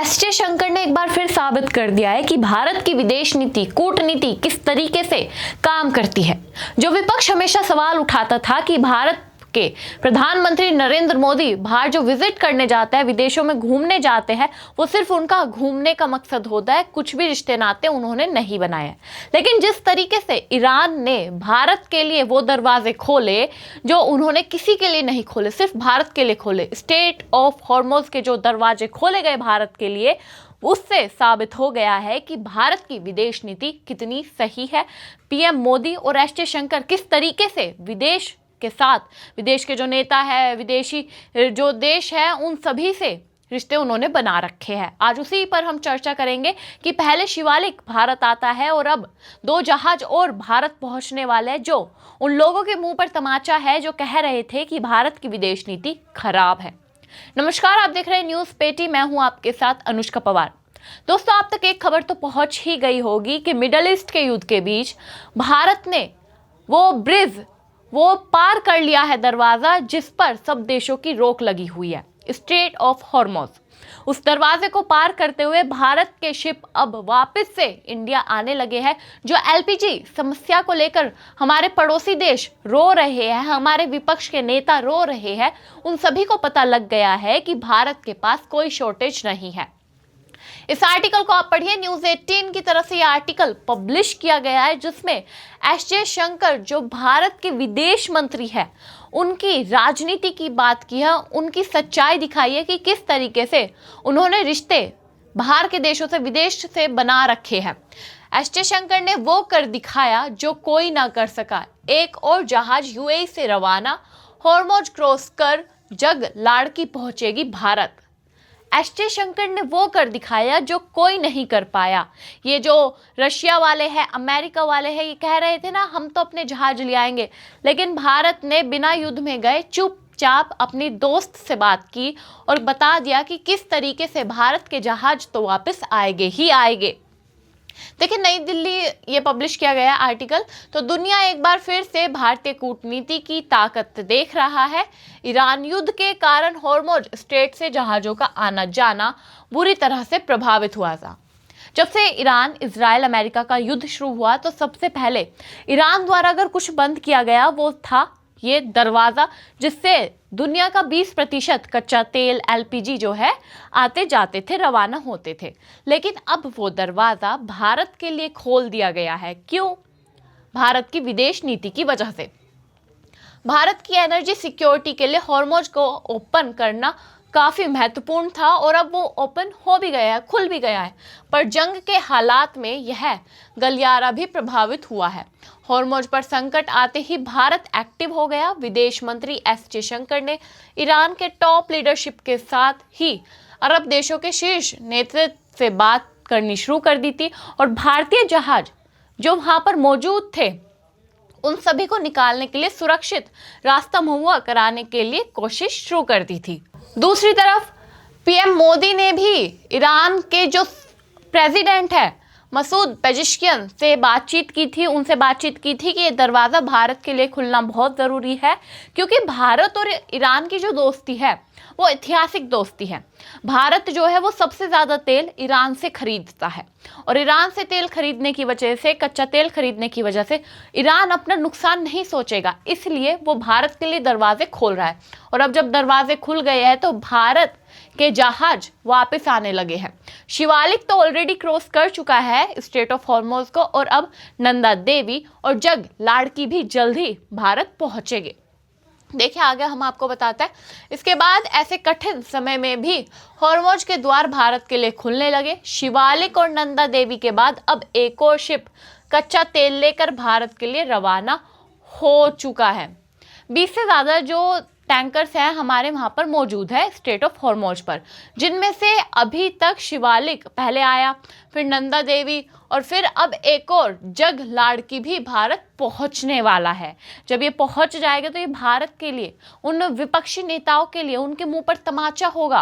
S Jaishankar ने एक बार फिर साबित कर दिया है कि भारत की विदेश नीति, कूटनीति किस तरीके से काम करती है। जो विपक्ष हमेशा सवाल उठाता था कि भारत के प्रधानमंत्री नरेंद्र मोदी बाहर जो विजिट करने जाते हैं, विदेशों में घूमने जाते हैं, वो सिर्फ उनका घूमने का मकसद होता है, कुछ भी रिश्ते नाते उन्होंने नहीं बनाए हैं। लेकिन जिस तरीके से ईरान ने भारत के लिए वो दरवाजे खोले जो उन्होंने किसी के लिए नहीं खोले, सिर्फ भारत के लिए खोले, स्ट्रेट ऑफ हॉर्मुज़ के जो दरवाजे खोले गए भारत के लिए, उससे साबित हो गया है कि भारत की विदेश नीति कितनी सही है। पीएम मोदी और एस जयशंकर किस तरीके से विदेश के साथ, विदेश के जो नेता है, विदेशी जो देश है, उन सभी से रिश्ते उन्होंने बना रखे हैं। आज उसी पर हम चर्चा करेंगे कि पहले शिवालिक भारत आता है और अब 2 जहाज और भारत पहुंचने वाले हैं, जो उन लोगों के मुंह पर तमाचा है जो कह रहे थे कि भारत की विदेश नीति खराब है। नमस्कार, आप देख रहे हैं न्यूज़ पेटी। मैं हूं आपके साथ अनुष्का पवार। दोस्तों, आप तक एक खबर तो पहुंच ही गई होगी कि मिडल ईस्ट के युद्ध के बीच भारत ने वो पार कर लिया है दरवाजा जिस पर सब देशों की रोक लगी हुई है, स्ट्रेट ऑफ हॉर्मुज़। उस दरवाजे को पार करते हुए भारत के शिप अब वापस से इंडिया आने लगे हैं। जो एलपीजी समस्या को लेकर हमारे पड़ोसी देश रो रहे हैं, हमारे विपक्ष के नेता रो रहे हैं, उन सभी को पता लग गया है कि भारत के पास कोई शॉर्टेज नहीं है। इस आर्टिकल को आप पढ़िए, न्यूज़ 18 की तरफ से यह आर्टिकल पब्लिश किया गया है, जिसमें एस जयशंकर जो भारत के विदेश मंत्री है, उनकी राजनीति की बात की है, उनकी सच्चाई दिखाई है कि किस तरीके से उन्होंने रिश्ते बाहर के देशों से, विदेश से बना रखे हैं। एस जयशंकर ने वो कर दिखाया जो कोई ना कर सका। एक और जहाज यूएई से रवाना, हॉर्मुज़ क्रॉस कर जग लाड़की पहुंचेगी भारत। एस जयशंकर ने वो कर दिखाया जो कोई नहीं कर पाया। ये जो रशिया वाले हैं, अमेरिका वाले हैं, ये कह रहे थे ना, हम तो अपने जहाज ले आएंगे, लेकिन भारत ने बिना युद्ध में गए चुपचाप अपनी दोस्त से बात की और बता दिया कि किस तरीके से भारत के जहाज तो वापस आएंगे ही आएंगे। देखिए, नई दिल्ली ये पब्लिश किया गया आर्टिकल। तो दुनिया एक बार फिर से भारतीय कूटनीति की ताकत देख रहा है। ईरान युद्ध के कारण हॉर्मुज़ स्ट्रेट से जहाज़ों का आना जाना बुरी तरह से प्रभावित हुआ था। जब से ईरान, इजराइल, अमेरिका का युद्ध शुरू हुआ, तो सबसे पहले ईरान द्वारा अगर कुछ बंद किया गया वो था ये दरवाज़ा, जिससे दुनिया का 20% कच्चा तेल, एलपीजी जो है, आते जाते थे, रवाना होते थे। लेकिन अब वो दरवाज़ा भारत के लिए खोल दिया गया है। क्यों? भारत की विदेश नीति की वजह से। भारत की एनर्जी सिक्योरिटी के लिए हॉर्मुज़ को ओपन करना काफ़ी महत्वपूर्ण था और अब वो ओपन हो भी गया है, खुल भी गया है। पर जंग के हालात में यह गलियारा भी प्रभावित हुआ है। हॉर्मुज़ पर संकट आते ही भारत एक्टिव हो गया। विदेश मंत्री एस जयशंकर ने ईरान के टॉप लीडरशिप के साथ ही अरब देशों के शीर्ष नेतृत्व से बात करनी शुरू कर दी थी और भारतीय जहाज जो वहाँ पर मौजूद थे, उन सभी को निकालने के लिए सुरक्षित रास्ता मुहैया कराने के लिए कोशिश शुरू कर दी थी। दूसरी तरफ पीएम मोदी ने भी ईरान के जो प्रेसिडेंट है मसूद पेजिशकियन से बातचीत की थी, उनसे बातचीत की थी कि ये दरवाज़ा भारत के लिए खुलना बहुत ज़रूरी है, क्योंकि भारत और ईरान की जो दोस्ती है वो ऐतिहासिक दोस्ती है। भारत जो है वो सबसे ज़्यादा तेल ईरान से खरीदता है और ईरान से तेल खरीदने की वजह से, कच्चा तेल खरीदने की वजह से ईरान अपना नुकसान नहीं सोचेगा, इसलिए वो भारत के लिए दरवाजे खोल रहा है। और अब जब दरवाजे खुल गए हैं तो भारत के जहाज वापस आने लगे हैं। शिवालिक तो ऑलरेडी क्रॉस कर चुका है स्ट्रेट ऑफ हॉर्मुज़ को और अब नंदा देवी और जग लाड़की भी जल्द ही भारत पहुंचेंगे। देखिए, आगे हम आपको बताते हैं। इसके बाद ऐसे कठिन समय में भी हॉर्मुज़ के द्वार भारत के लिए खुलने लगे। शिवालिक और नंदा देवी के बाद अब एक और शिप कच्चा तेल लेकर भारत के लिए रवाना हो चुका है। 20 से ज़्यादा जो टैंकर्स हैं हमारे वहाँ पर मौजूद है स्ट्रेट ऑफ हॉर्मुज़ पर, जिनमें से अभी तक शिवालिक पहले आया, फिर नंदा देवी और फिर अब एक और जग लाड़की भी भारत पहुंचने वाला है। जब ये पहुंच जाएगा तो ये भारत के लिए, उन विपक्षी नेताओं के लिए उनके मुंह पर तमाचा होगा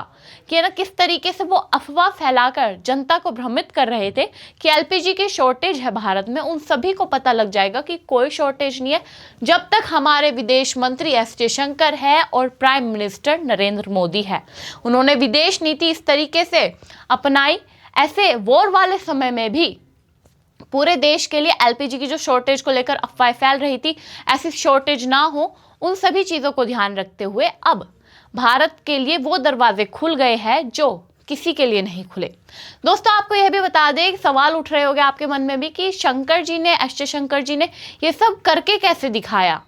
कि ना किस तरीके से वो अफवाह फैलाकर जनता को भ्रमित कर रहे थे कि एलपीजी की शॉर्टेज है भारत में। उन सभी को पता लग जाएगा कि कोई शॉर्टेज नहीं है जब तक हमारे विदेश मंत्री एस जयशंकर है और प्राइम मिनिस्टर नरेंद्र मोदी है। उन्होंने विदेश नीति इस तरीके से अपनाई, ऐसे वॉर वाले समय में भी पूरे देश के लिए एलपीजी की जो शॉर्टेज को लेकर अफवाहें फैल रही थी, ऐसी शॉर्टेज ना हो, उन सभी चीज़ों को ध्यान रखते हुए अब भारत के लिए वो दरवाजे खुल गए हैं जो किसी के लिए नहीं खुले। दोस्तों, आपको यह भी बता दें, सवाल उठ रहे होंगे आपके मन में भी कि शंकर जी ने, एस जयशंकर जी ने ये सब करके कैसे दिखाया,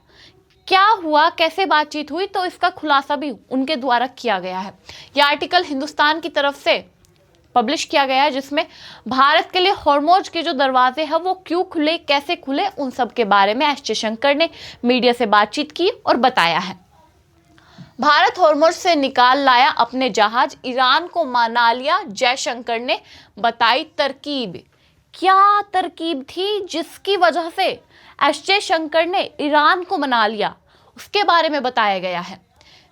क्या हुआ, कैसे बातचीत हुई, तो इसका खुलासा भी उनके द्वारा किया गया है। यह आर्टिकल हिंदुस्तान की तरफ से पब्लिश किया गया है जिसमें भारत के लिए हॉर्मोज के जो दरवाजे हैं वो क्यों खुले, कैसे खुले, उन सब के बारे में एस जयशंकर ने मीडिया से बातचीत की और बताया है। भारत हॉर्मोज से निकाल लाया अपने जहाज, ईरान को मना लिया, जयशंकर ने बताई तरकीब। क्या तरकीब थी जिसकी वजह से एस जयशंकर ने ईरान को मना लिया, उसके बारे में बताया गया है।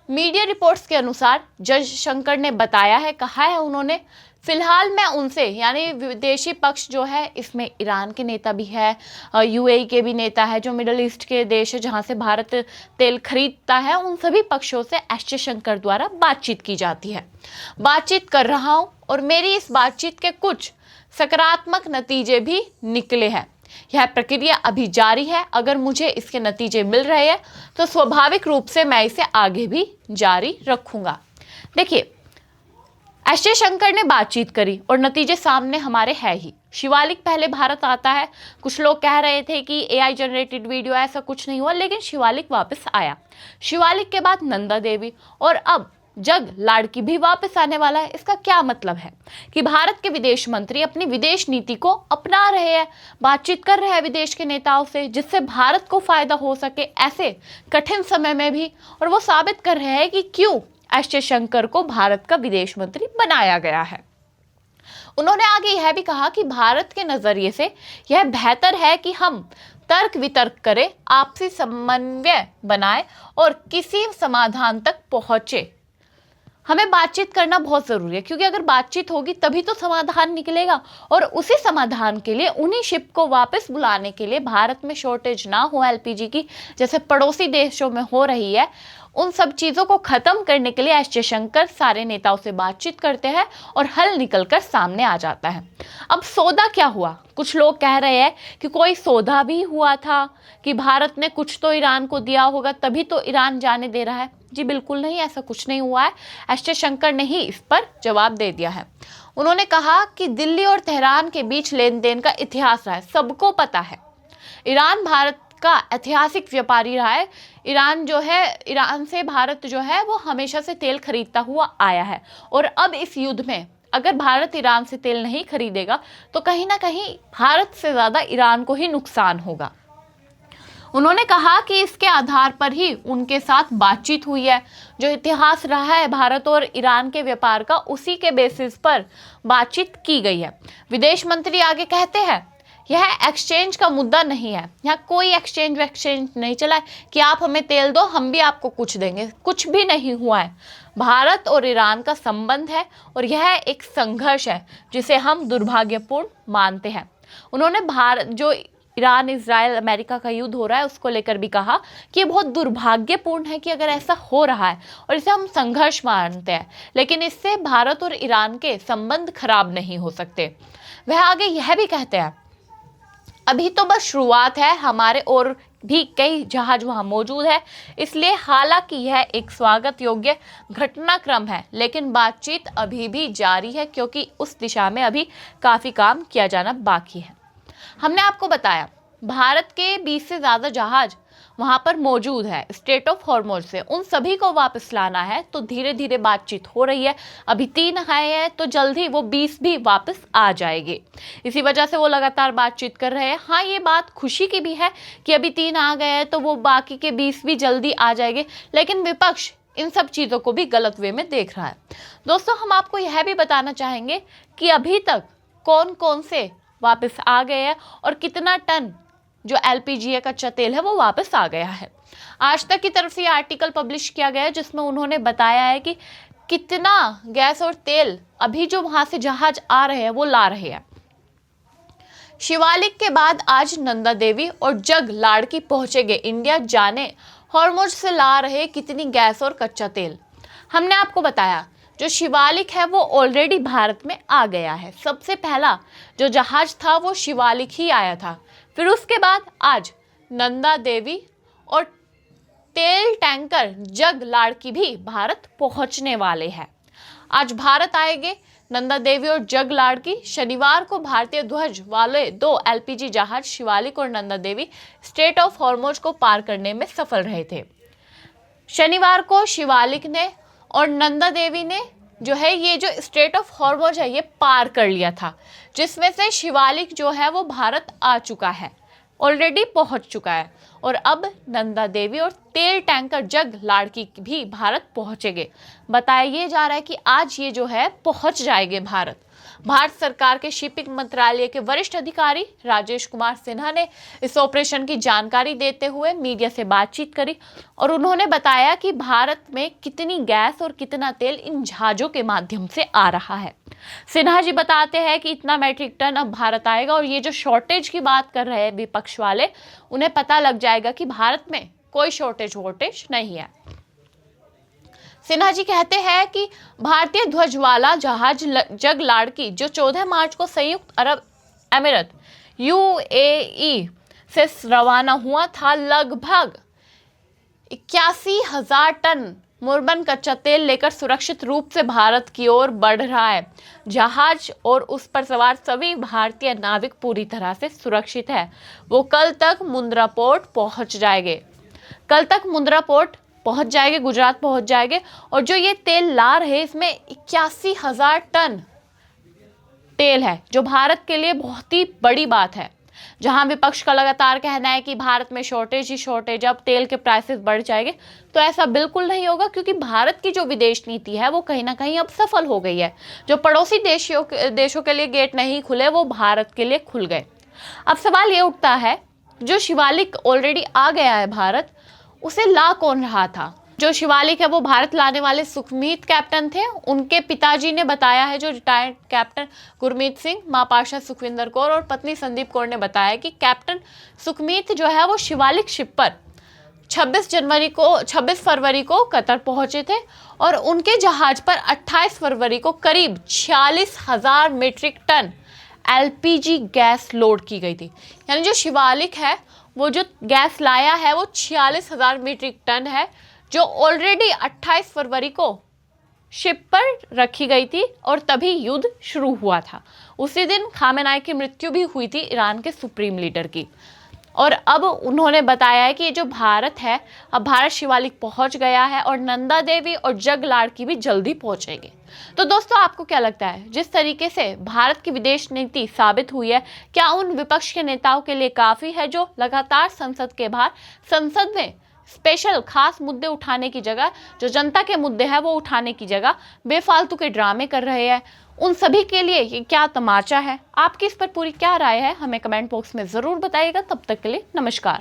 मीडिया रिपोर्ट्स के अनुसार जयशंकर ने बताया है, कहा है उन्होंने, फिलहाल मैं उनसे, यानी विदेशी पक्ष जो है इसमें ईरान के नेता भी है, यूएई के भी नेता है, जो मिडल ईस्ट के देश है जहां से भारत तेल खरीदता है, उन सभी पक्षों से एस जयशंकर द्वारा बातचीत की जाती है। बातचीत कर रहा हूं और मेरी इस बातचीत के कुछ सकारात्मक नतीजे भी निकले हैं। यह प्रक्रिया अभी जारी है, अगर मुझे इसके नतीजे मिल रहे हैं तो स्वाभाविक रूप से मैं इसे आगे भी जारी रखूंगा। देखिए, एस जयशंकर ने बातचीत करी और नतीजे सामने हमारे है ही। शिवालिक पहले भारत आता है, कुछ लोग कह रहे थे कि एआई जनरेटेड वीडियो, ऐसा कुछ नहीं हुआ, लेकिन शिवालिक वापस आया। शिवालिक के बाद नंदा देवी और अब जग लाड़की भी वापस आने वाला है। इसका क्या मतलब है कि भारत के विदेश मंत्री अपनी विदेश नीति को अपना रहे हैं, बातचीत कर रहे हैं विदेश के नेताओं से, जिससे भारत को फायदा हो सके ऐसे कठिन समय में भी, और वो साबित कर रहे हैं कि क्यों एस जयशंकर को भारत का विदेश मंत्री बनाया गया है। उन्होंने आगे यह भी कहा कि भारत के नजरिए से यह बेहतर है कि हम तर्क वितर्क करें, आपसी समन्वय बनाएं और किसी समाधान तक पहुंचे। हमें बातचीत करना बहुत ज़रूरी है, क्योंकि अगर बातचीत होगी तभी तो समाधान निकलेगा, और उसी समाधान के लिए, उन्हीं शिप को वापस बुलाने के लिए, भारत में शॉर्टेज ना हो एलपीजी की जैसे पड़ोसी देशों में हो रही है, उन सब चीज़ों को ख़त्म करने के लिए एस जयशंकर सारे नेताओं से बातचीत करते हैं और हल निकलकर सामने आ जाता है। अब सौदा क्या हुआ? कुछ लोग कह रहे हैं कि कोई सौदा भी हुआ था, कि भारत ने कुछ तो ईरान को दिया होगा तभी तो ईरान जाने दे रहा है। जी बिल्कुल नहीं, ऐसा कुछ नहीं हुआ है। एस जयशंकर ने ही इस पर जवाब दे दिया है। उन्होंने कहा कि दिल्ली और तेहरान के बीच लेन देन का इतिहास रहा है, सबको पता है। ईरान भारत का ऐतिहासिक व्यापारी रहा है। ईरान जो है, ईरान से भारत जो है वो हमेशा से तेल खरीदता हुआ आया है, और अब इस युद्ध में अगर भारत ईरान से तेल नहीं खरीदेगा तो कहीं ना कहीं भारत से ज़्यादा ईरान को ही नुकसान होगा। उन्होंने कहा कि इसके आधार पर ही उनके साथ बातचीत हुई है। जो इतिहास रहा है भारत और ईरान के व्यापार का, उसी के बेसिस पर बातचीत की गई है। विदेश मंत्री आगे कहते हैं, यह एक्सचेंज का मुद्दा नहीं है, यहाँ कोई एक्सचेंज नहीं चला है कि आप हमें तेल दो हम भी आपको कुछ देंगे, कुछ भी नहीं हुआ है। भारत और ईरान का संबंध है और यह एक संघर्ष है जिसे हम दुर्भाग्यपूर्ण मानते हैं। उन्होंने भारत, जो ईरान, इजराइल, अमेरिका का युद्ध हो रहा है, उसको लेकर भी कहा कि ये बहुत दुर्भाग्यपूर्ण है कि अगर ऐसा हो रहा है, और इसे हम संघर्ष मानते हैं, लेकिन इससे भारत और ईरान के संबंध खराब नहीं हो सकते। वह आगे यह भी कहते हैं, अभी तो बस शुरुआत है, हमारे और भी कई जहाज वहाँ मौजूद है, इसलिए हालांकि यह एक स्वागत योग्य घटनाक्रम है, लेकिन बातचीत अभी भी जारी है क्योंकि उस दिशा में अभी काफ़ी काम किया जाना बाकी है। हमने आपको बताया भारत के 20 से ज़्यादा जहाज वहाँ पर मौजूद है स्ट्रेट ऑफ हॉर्मोज से, उन सभी को वापस लाना है, तो धीरे धीरे बातचीत हो रही है। अभी 3 आए हैं तो जल्द ही वो 20 भी वापस आ जाएंगे, इसी वजह से वो लगातार बातचीत कर रहे हैं। हाँ, ये बात खुशी की भी है कि अभी 3 आ गए हैं तो वो बाकी के 20 भी जल्दी आ जाएंगे, लेकिन विपक्ष इन सब चीज़ों को भी गलत वे में देख रहा है। दोस्तों, हम आपको यह भी बताना चाहेंगे कि अभी तक कौन कौन से वापस आ गए हैं और कितना टन जो एलपीजी है, कच्चा तेल है, वो वापस आ गया है। आज तक की तरफ से ये आर्टिकल पब्लिश किया गया है जिसमें उन्होंने बताया है कि कितना गैस और तेल अभी जो वहां से जहाज आ रहे हैं वो ला रहे हैं। शिवालिक के बाद आज नंदा देवी और जग लाड़की पहुंचेंगे इंडिया, जाने हॉर्मुज से ला रहे कितनी गैस और कच्चा तेल। हमने आपको बताया जो शिवालिक है वो ऑलरेडी भारत में आ गया है। सबसे पहला जो जहाज था वो शिवालिक ही आया था। फिर उसके बाद आज नंदा देवी और तेल टैंकर जग लाड़की भी भारत पहुंचने वाले हैं। आज भारत आएंगे नंदा देवी और जग लाड़की। शनिवार को भारतीय ध्वज वाले 2 एलपीजी जहाज शिवालिक और Nanda Devi straight of Hormuz को पार करने में सफल रहे थे। शनिवार को शिवालिक ने और नंदा देवी ने जो है ये जो स्ट्रेट ऑफ हॉर्मुज है ये पार कर लिया था, जिसमें से शिवालिक जो है वो भारत आ चुका है, ऑलरेडी पहुंच चुका है। और अब नंदा देवी और तेल टैंकर जग लाड़की भी भारत पहुंचेंगे। बताया ये जा रहा है कि आज ये जो है पहुंच जाएंगे भारत। भारत सरकार के शिपिंग मंत्रालय के वरिष्ठ अधिकारी राजेश कुमार सिन्हा ने इस ऑपरेशन की जानकारी देते हुए मीडिया से बातचीत करी और उन्होंने बताया कि भारत में कितनी गैस और कितना तेल इन जहाजों के माध्यम से आ रहा है। सिन्हा जी बताते हैं कि इतना मैट्रिक टन अब भारत आएगा और ये जो शॉर्टेज की बात कर रहे हैं विपक्ष वाले, उन्हें पता लग जाएगा कि भारत में कोई शॉर्टेज वोर्टेज नहीं है। सिन्हा जी कहते हैं कि भारतीय ध्वज वाला जहाज जग लाड़की जो 14 मार्च को संयुक्त अरब अमीरात यूएई से रवाना हुआ था, लगभग 81,000 टन मुर्बन कच्चा तेल लेकर सुरक्षित रूप से भारत की ओर बढ़ रहा है। जहाज और उस पर सवार सभी भारतीय नाविक पूरी तरह से सुरक्षित है। वो कल तक मुंद्रा पोर्ट पहुंच जाएंगे। गुजरात पहुंच जाएंगे। और जो ये तेल ला रहे इसमें 81,000 टन तेल है, जो भारत के लिए बहुत ही बड़ी बात है। जहां विपक्ष का लगातार कहना है कि भारत में शॉर्टेज ही शॉर्टेज, अब तेल के प्राइसेस बढ़ जाएंगे, तो ऐसा बिल्कुल नहीं होगा, क्योंकि भारत की जो विदेश नीति है वो कहीं ना कहीं अब सफल हो गई है। जो पड़ोसी देशों के लिए गेट नहीं खुले वो भारत के लिए खुल गए। अब सवाल ये उठता है, जो शिवालिक ऑलरेडी आ गया है भारत, उसे ला कौन रहा था? जो शिवालिक है वो भारत लाने वाले सुखमीत कैप्टन थे। उनके पिताजी ने बताया है, जो रिटायर्ड कैप्टन गुरमीत सिंह, मां पार्षद सुखविंदर कौर और पत्नी संदीप कौर ने बताया कि कैप्टन सुखमीत जो है वो शिवालिक शिप पर 26 फरवरी को कतर पहुंचे थे और उनके जहाज पर 28 फरवरी को करीब 46,000 metric ton LPG gas load की गई थी। यानी जो शिवालिक है वो जो गैस लाया है वो 46,000 मीट्रिक टन है, जो ऑलरेडी 28 फरवरी को शिप पर रखी गई थी और तभी युद्ध शुरू हुआ था। उसी दिन खामेनेई की मृत्यु भी हुई थी, ईरान के सुप्रीम लीडर की। और अब उन्होंने बताया है कि ये जो भारत है, अब भारत शिवालिक पहुंच गया है और नंदा देवी और जग लाड़की भी जल्दी पहुंचेंगे। तो दोस्तों, आपको क्या लगता है, जिस तरीके से भारत की विदेश नीति साबित हुई है, क्या उन विपक्ष के नेताओं के लिए काफी है जो लगातार संसद के बाहर, संसद में स्पेशल खास मुद्दे उठाने की जगह, जो जनता के मुद्दे हैं वो उठाने की जगह बेफालतू के ड्रामे कर रहे हैं? उन सभी के लिए ये क्या तमाचा है? आपकी इस पर पूरी क्या राय है, हमें कमेंट बॉक्स में जरूर बताइएगा। तब तक के लिए नमस्कार।